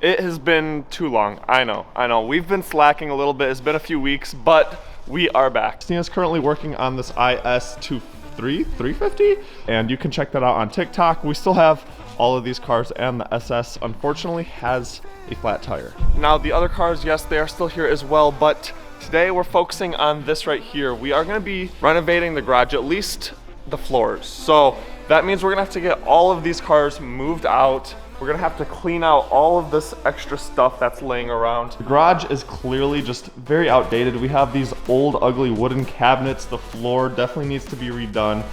It has been too long. I know. We've been slacking a little bit. It's been a few weeks, but we are back. Christina's currently working on this IS350, and you can check that out on TikTok. We still have all of these cars, and the SS unfortunately has a flat tire. Now the other cars, yes, they are still here as well, but today we're focusing on this right here. We are gonna be renovating the garage, at least the floors. So that means we're gonna have to get all of these cars moved out. We're gonna have to clean out all of this extra stuff that's laying around. The garage is clearly just very outdated. We have these old, ugly wooden cabinets. The floor definitely needs to be redone.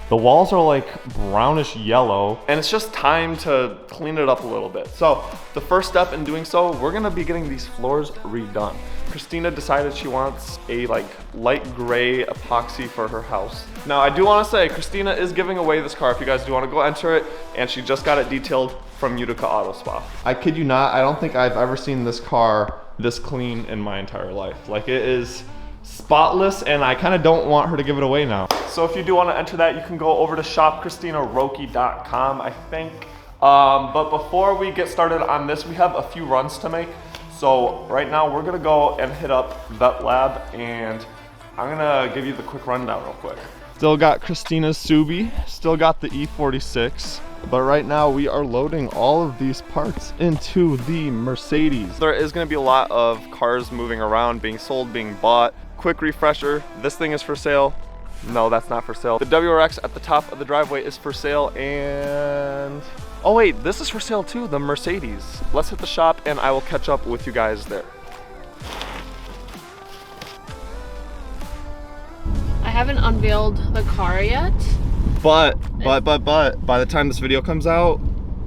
The walls are like brownish yellow, and it's just time to clean it up a little bit. So the first step in doing so, we're gonna be getting these floors redone. Christina decided she wants a like light gray epoxy for her house. Now I do wanna say, Christina is giving away this car if you guys do wanna go enter it, and she just got it detailed from Utica Auto Spa. I kid you not, I don't think I've ever seen this car this clean in my entire life. Like, it is spotless, and I kind of don't want her to give it away now. So if you do want to enter that, you can go over to shopchristinaroki.com, I think. But before we get started on this, we have a few runs to make. So right now we're gonna go and hit up Vet Lab, and I'm gonna give you the quick rundown real quick. Still got Christina's Subi, still got the E46. But right now we are loading all of these parts into the Mercedes. There is gonna be a lot of cars moving around, being sold, being bought. Quick refresher, this thing is for sale. No, that's not for sale. The WRX at the top of the driveway is for sale, and oh wait, this is for sale too, the Mercedes. Let's hit the shop and I will catch up with you guys there. I haven't unveiled the car yet. But by the time this video comes out.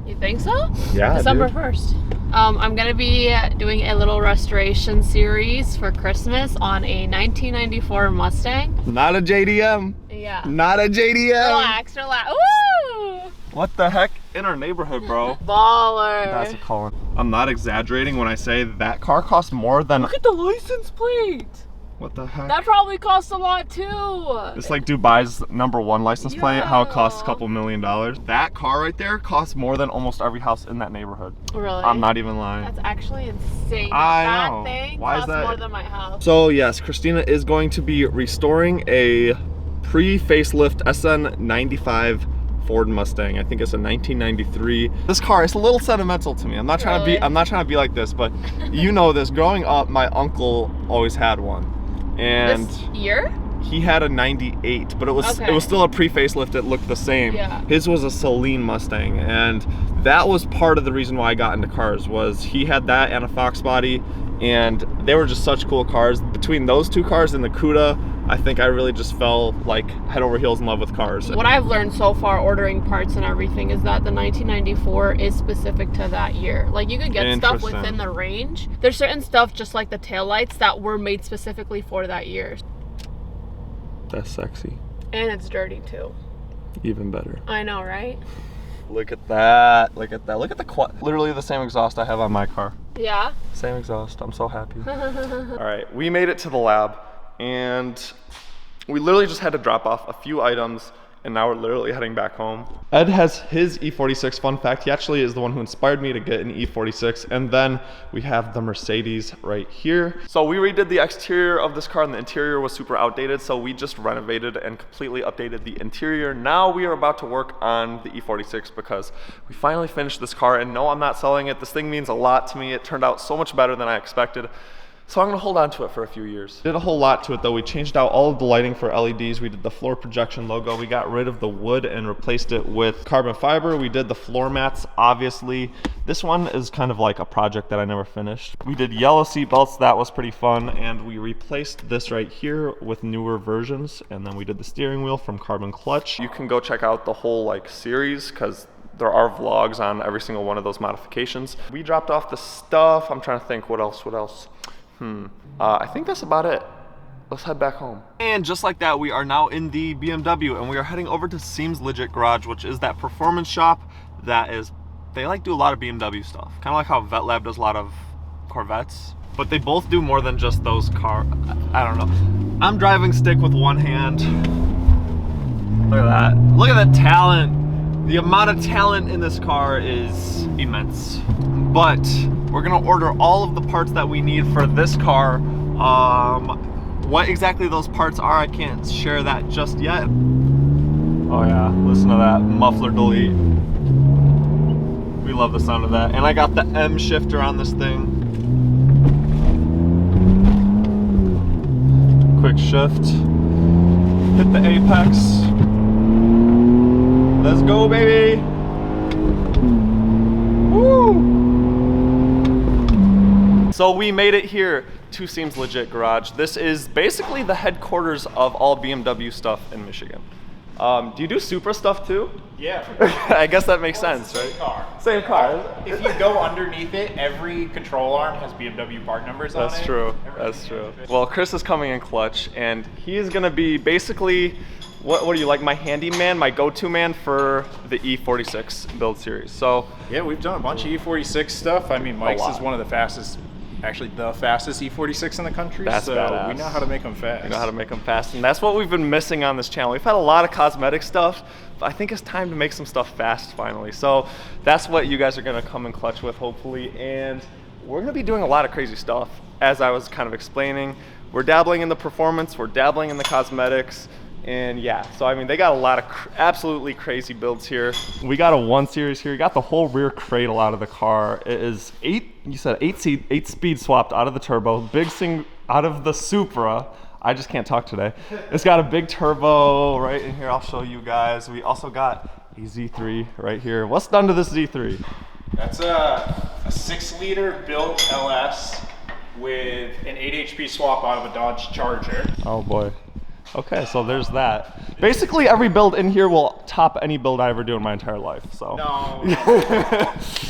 You think so? Yeah, December dude. 1st. I'm gonna be doing a little restoration series for Christmas on a 1994 Mustang. Not a JDM. Yeah. Not a JDM. Relax. Woo! What the heck? In our neighborhood, bro. Baller. That's a Colin. I'm not exaggerating when I say that car costs more than. Look at the license plate. What the heck? That probably costs a lot too. It's like Dubai's #1 license plate, how it costs a couple $1 million. That car right there costs more than almost every house in that neighborhood. Really? I'm not even lying. That's actually insane. I that know. thing Why costs is that? more than my house. So yes, Christina is going to be restoring a pre-facelift SN95 Ford Mustang. I think it's a 1993. This car is a little sentimental to me. I'm not trying to be like this, but you know this. Growing up, my uncle always had one. And this year? He had a 98, but it was still a pre-facelift. It looked the same. Yeah. His was a Celine Mustang, and that was part of the reason why I got into cars. Was he had that and a Fox body, and they were just such cool cars. Between those two cars and the Cuda, I think I really just fell like head over heels in love with cars. What I've learned so far ordering parts and everything is that the 1994 is specific to that year. Like, you could get stuff within the range. There's certain stuff, just like the taillights, that were made specifically for that year. That's sexy. And it's dirty too. Even better. I know, right? Look at that. Look at that. Look at the literally the same exhaust I have on my car. Yeah? Same exhaust. I'm so happy. All right, we made it to the lab, and we literally just had to drop off a few items, and now we're literally heading back home. Ed has his E46. Fun fact, he actually is the one who inspired me to get an E46. And then we have the Mercedes right here. So we redid the exterior of this car, and the interior was super outdated, so we just renovated and completely updated the interior. Now we are about to work on the E46 because we finally finished this car, and no, I'm not selling it. This thing means a lot to me. It turned out so much better than I expected. So I'm gonna hold on to it for a few years. Did a whole lot to it though. We changed out all of the lighting for LEDs. We did the floor projection logo. We got rid of the wood and replaced it with carbon fiber. We did the floor mats, obviously. This one is kind of like a project that I never finished. We did yellow seat belts. That was pretty fun. And we replaced this right here with newer versions. And then we did the steering wheel from Carbon Clutch. You can go check out the whole like series because there are vlogs on every single one of those modifications. We dropped off the stuff. I'm trying to think what else. I think that's about it. Let's head back home. And just like that, we are now in the BMW, and we are heading over to Seems Legit Garage, which is that performance shop that is, they like do a lot of BMW stuff. Kind of like how Vet Lab does a lot of Corvettes, but they both do more than just those cars. I don't know. I'm driving stick with one hand. Look at that. Look at the talent. The amount of talent in this car is immense. But we're gonna order all of the parts that we need for this car. What exactly those parts are, I can't share that just yet. Oh yeah, listen to that muffler delete. We love the sound of that. And I got the M shifter on this thing. Quick shift. Hit the apex. Let's go, baby. Woo! So we made it here to Seems Legit Garage. This is basically the headquarters of all BMW stuff in Michigan. Do you do Supra stuff too? Yeah. I guess that makes sense, right? Same car. Same car. If you go underneath it, every control arm has BMW part numbers on it. That's true. That's true. Well, Chris is coming in clutch, and he is going to be basically, what are you, like my handyman, my go-to man for the E46 build series. So yeah, we've done a bunch of E46 stuff. I mean, Mike's is one of the fastest, actually the fastest E46 in the country. That's so badass. We know how to make them fast. We know how to make them fast, and that's what we've been missing on this channel. We've had a lot of cosmetic stuff, but I think it's time to make some stuff fast finally. So that's what you guys are gonna come in clutch with, hopefully, and we're gonna be doing a lot of crazy stuff. As I was kind of explaining, we're dabbling in the performance, we're dabbling in the cosmetics, and yeah, so I mean, they got a lot of absolutely crazy builds here. We got a 1 Series here. You got the whole rear cradle out of the car. It is 8 speed swapped out of the turbo, big thing out of the Supra. I just can't talk today. It's got a big turbo right in here. I'll show you guys. We also got a Z3 right here. What's done to this Z3? That's a 6-liter built LS with an 8 HP swap out of a Dodge Charger. Oh boy. Okay, so there's that. Basically, every build in here will top any build I ever do in my entire life. So. No.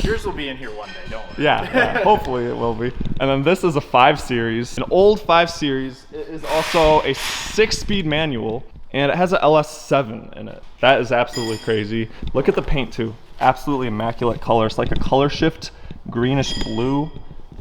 Yours will be in here one day, don't worry. Yeah, hopefully it will be. And then this is a 5 Series, an old 5 Series. It is also a 6-speed manual, and it has an LS7 in it. That is absolutely crazy. Look at the paint too. Absolutely immaculate color. It's like a color shift greenish blue.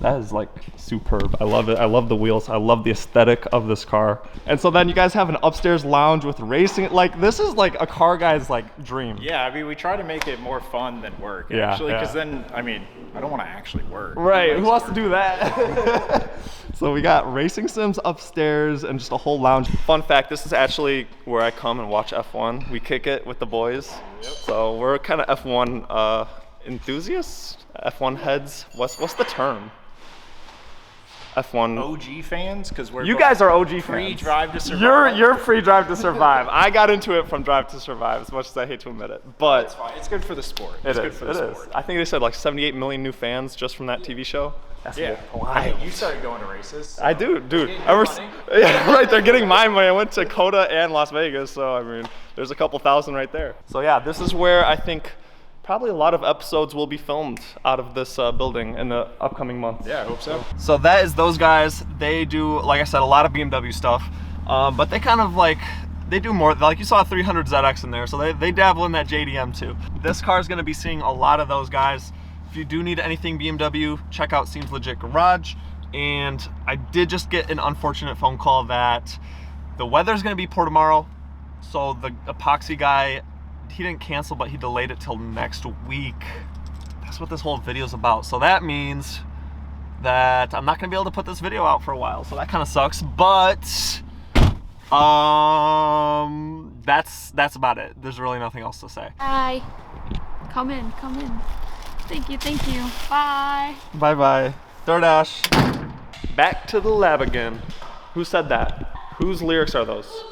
That is like superb. I love it. I love the wheels. I love the aesthetic of this car. And so then you guys have an upstairs lounge with racing. Like, this is like a car guy's like dream. Yeah, I mean, we try to make it more fun than work, yeah, actually, because yeah. then, I mean, I don't want to actually work. Right, who wants to do that? So we got racing sims upstairs and just a whole lounge. Fun fact, this is actually where I come and watch F1. We kick it with the boys. Yep. So we're kind of F1 enthusiasts, F1 heads. What's the term? F1 OG fans, because we're you guys are OG fans. Pre-Drive to Survive. You're pre-Drive to Survive. I got into it from Drive to Survive, as much as I hate to admit it. But it's fine. It's good for the sport. It's good for the sport. I think they said like 78 million new fans just from that TV show. That's wild. You started going to races. So I do, dude. Yeah, right. They're getting my money. I went to COTA and Las Vegas, so I mean, there's a couple thousand right there. So yeah, this is where I think probably a lot of episodes will be filmed out of this building in the upcoming months. Yeah, I hope so. So that is those guys. They do, like I said, a lot of BMW stuff, but they kind of like, they do more, like you saw a 300 ZX in there, so they dabble in that JDM too. This car is gonna be seeing a lot of those guys. If you do need anything BMW, check out Seems Legit Garage. And I did just get an unfortunate phone call that the weather's gonna be poor tomorrow, so the epoxy guy, he didn't cancel, but he delayed it till next week. That's what this whole video is about. So that means that I'm not gonna be able to put this video out for a while. So that kind of sucks, but that's about it. There's really nothing else to say. Hi, come in. Thank you, bye. Bye. DoorDash. Back to the lab again. Who said that? Whose lyrics are those?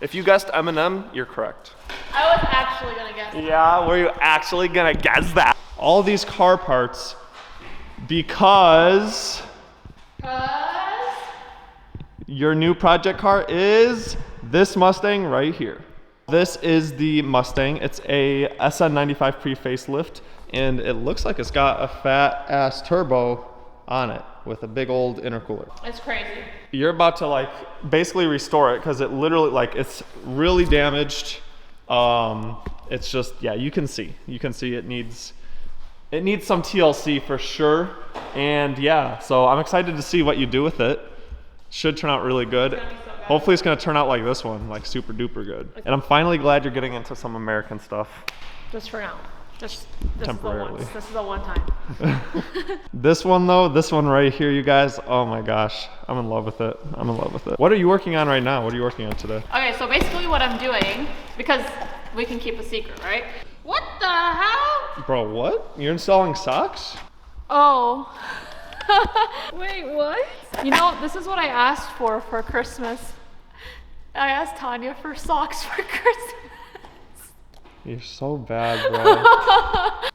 If you guessed Eminem, you're correct. I was actually gonna guess that. Yeah, were you actually gonna guess that? All these car parts because your new project car is this Mustang right here. This is the Mustang. It's a SN95 pre-facelift, and it looks like it's got a fat ass turbo on it with a big old intercooler. It's crazy. You're about to like basically restore it because it literally like it's really damaged. It's just, yeah, you can see it needs some TLC for sure. And yeah, so I'm excited to see what you do with it. Should turn out really good. Hopefully it's gonna turn out like this one, like super duper good. And I'm finally glad you're getting into some American stuff. Just for now. Just temporarily. This is a one time. This one though, this one right here, you guys, oh my gosh, I'm in love with it. I'm in love with it. What are you working on right now? What are you working on today? Okay, so basically what I'm doing, because we can keep a secret, right? What the hell? Bro, what? You're installing socks? Oh. Wait, what? You know, this is what I asked for Christmas. I asked Tanya for socks for Christmas. You're so bad, bro.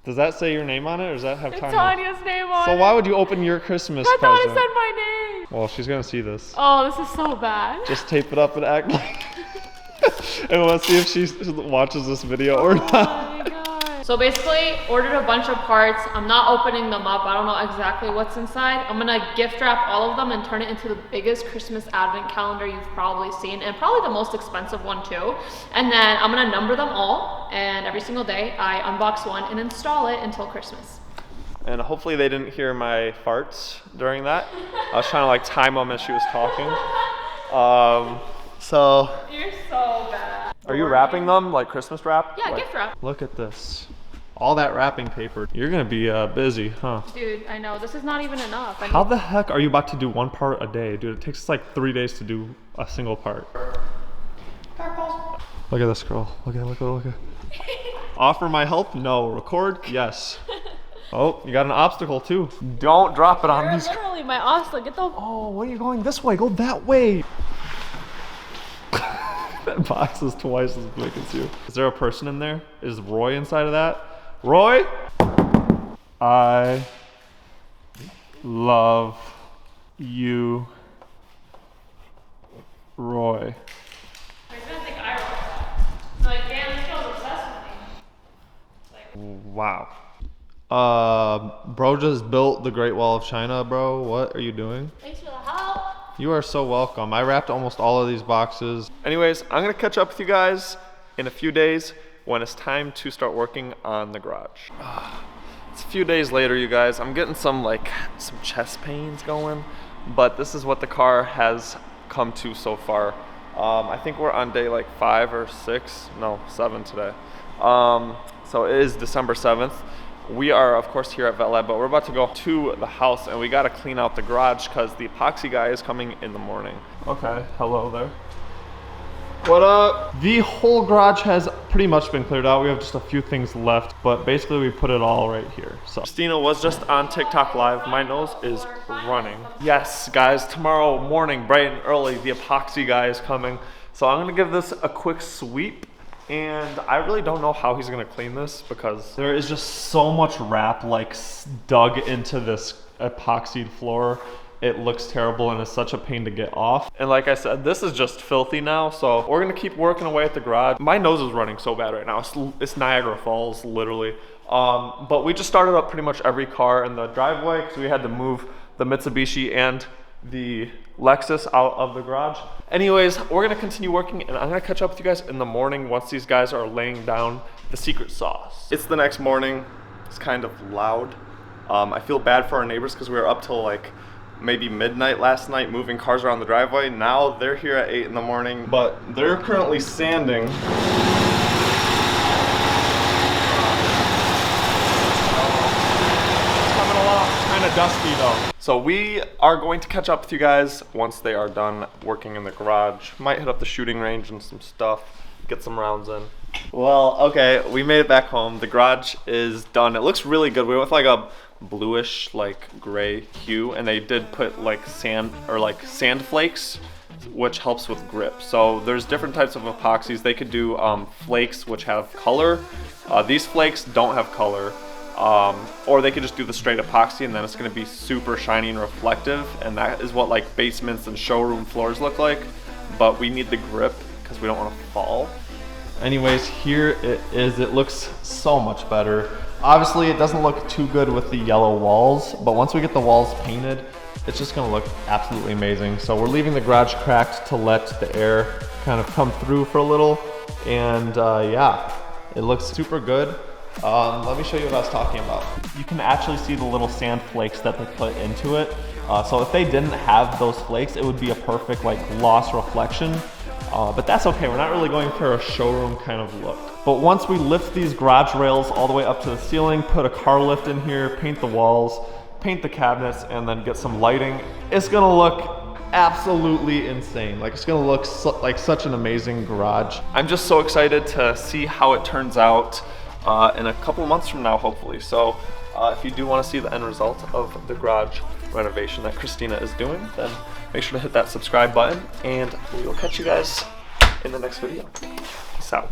Does that say your name on it, or does that have Tanya's name on it? So why would you open your Christmas present? I thought it said my name. Well, she's gonna see this. Oh, this is so bad. Just tape it up and act like. And let's see if she watches this video or not. Oh my God. So basically, ordered a bunch of parts. I'm not opening them up. I don't know exactly what's inside. I'm gonna gift wrap all of them and turn it into the biggest Christmas advent calendar you've probably seen, and probably the most expensive one too. And then I'm gonna number them all, and every single day I unbox one and install it until Christmas. And hopefully they didn't hear my farts during that. I was trying to like time them as she was talking. So. You're so bad. Are you wrapping them like Christmas wrap? Yeah, like, gift wrap. Look at this. All that wrapping paper. You're gonna be busy, huh? Dude, I know. This is not even enough. How the heck are you about to do one part a day? Dude, it takes us like 3 days to do a single part. Look at this girl. Look at. Offer my help? No. Record? Yes. Oh, you got an obstacle too. Don't drop it on these. Literally, my obstacle. Get the. Oh, what are you going this way? Go that way. That box is twice as big as you. Is there a person in there? Is Roy inside of that? Roy? I love you, Roy. He's gonna think I wrote that. Like, damn, this girl's obsessed with me. Wow. Bro just built the Great Wall of China, bro. What are you doing? Thanks for the help. You are so welcome. I wrapped almost all of these boxes. Anyways, I'm gonna catch up with you guys in a few days when it's time to start working on the garage. It's a few days later, you guys. I'm getting some chest pains going, but this is what the car has come to so far. I think we're on day like 5 or 6, no, 7 today. So it is December 7th. We are, of course, here at Valet, but we're about to go to the house and we got to clean out the garage because the epoxy guy is coming in the morning. Okay, hello there. What up? The whole garage has pretty much been cleared out. We have just a few things left, but basically we put it all right here. So Christina was just on TikTok live. My nose is running. Yes, guys, tomorrow morning, bright and early, the epoxy guy is coming. So I'm gonna give this a quick sweep. And I really don't know how he's gonna clean this because there is just so much wrap like dug into this epoxied floor. It looks terrible and it's such a pain to get off. And like I said, this is just filthy now. So we're gonna keep working away at the garage. My nose is running so bad right now. It's Niagara Falls, literally. But we just started up pretty much every car in the driveway because we had to move the Mitsubishi and the Lexus out of the garage. Anyways, we're gonna continue working and I'm gonna catch up with you guys in the morning once these guys are laying down the secret sauce. It's the next morning. It's kind of loud. I feel bad for our neighbors because we were up till like maybe midnight last night moving cars around the driveway. Now they're here at 8 in the morning, but they're currently sanding. It's coming along, kind of dusty though. So we are going to catch up with you guys once they are done working in the garage. Might hit up the shooting range and some stuff, get some rounds in. Well, okay, we made it back home. The garage is done. It looks really good. We went with like a bluish, like gray hue, and they did put like sand or like sand flakes, which helps with grip. So there's different types of epoxies. They could do flakes which have color. These flakes don't have color. Or they could just do the straight epoxy and then it's gonna be super shiny and reflective, and that is what like basements and showroom floors look like. But we need the grip because we don't want to fall. Anyways, here it is. It looks so much better. Obviously it doesn't look too good with the yellow walls, but once we get the walls painted, it's just gonna look absolutely amazing. So we're leaving the garage cracked to let the air kind of come through for a little, and yeah, it looks super good. Let me show you what I was talking about. You can actually see the little sand flakes that they put into it. So if they didn't have those flakes, it would be a perfect like gloss reflection. But that's okay, we're not really going for a showroom kind of look. But once we lift these garage rails all the way up to the ceiling, put a car lift in here, paint the walls, paint the cabinets, and then get some lighting, it's gonna look absolutely insane. Like, it's gonna look like such an amazing garage. I'm just so excited to see how it turns out in a couple months from now, hopefully. So if you do want to see the end result of the garage renovation that Christina is doing, then make sure to hit that subscribe button, and we will catch you guys in the next video. Peace out.